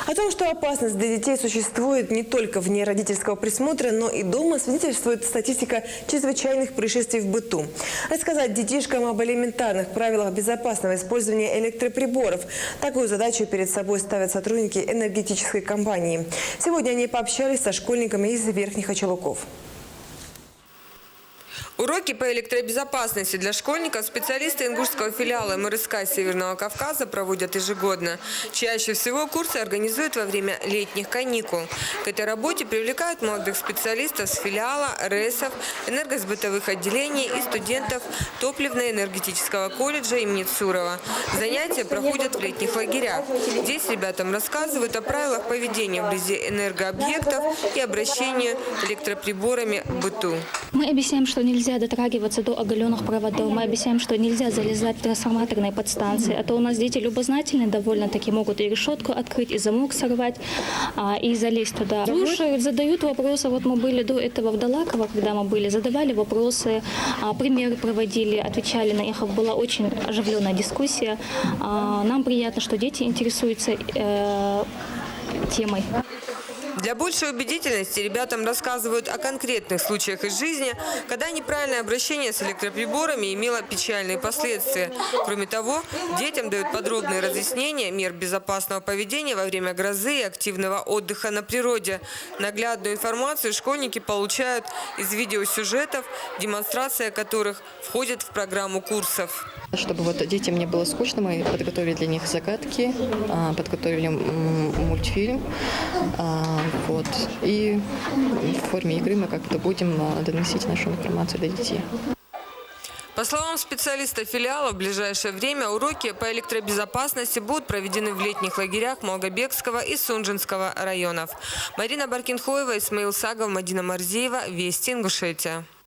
О том, что опасность для детей существует не только вне родительского присмотра, но и дома, свидетельствует статистика чрезвычайных происшествий в быту. Рассказать детишкам об элементарных правилах безопасного использования электроприборов. Такую задачу перед собой ставят сотрудники энергетической компании. Сегодня они пообщались со школьниками из Верхних Очелуков. Уроки по электробезопасности для школьников специалисты ингушского филиала МРСК Северного Кавказа проводят ежегодно. Чаще всего курсы организуют во время летних каникул. К этой работе привлекают молодых специалистов с филиала, РЭСов, энергосбытовых отделений и студентов топливно-энергетического колледжа имени Цурова. Занятия проходят в летних лагерях. Здесь ребятам рассказывают о правилах поведения вблизи энергообъектов и обращению электроприборами в быту. Мы объясняем, что нельзя дотрагиваться до оголенных проводов. Мы объясняем, что нельзя залезать в трансформаторные подстанции. А то у нас дети любознательные довольно-таки, могут и решетку открыть, и замок сорвать, и залезть туда. Слушают, задают вопросы. Вот мы были до этого в Далаково, когда мы были, задавали вопросы, примеры проводили, отвечали на них. Была очень оживленная дискуссия. Нам приятно, что дети интересуются темой. Для большей убедительности ребятам рассказывают о конкретных случаях из жизни, когда неправильное обращение с электроприборами имело печальные последствия. Кроме того, детям дают подробные разъяснения мер безопасного поведения во время грозы и активного отдыха на природе. Наглядную информацию школьники получают из видеосюжетов, демонстрация которых входит в программу курсов. Чтобы вот детям не было скучно, мы подготовили для них загадки, подготовили мультфильм. Вот. И в форме игры мы как-то будем доносить нашу информацию до детей. По словам специалиста филиала, в ближайшее время уроки по электробезопасности будут проведены в летних лагерях Малгобекского и Сунжинского районов. Марина Баркинхоева, Исмаил Сагов, Мадина Марзиева, Вести, Ингушетия.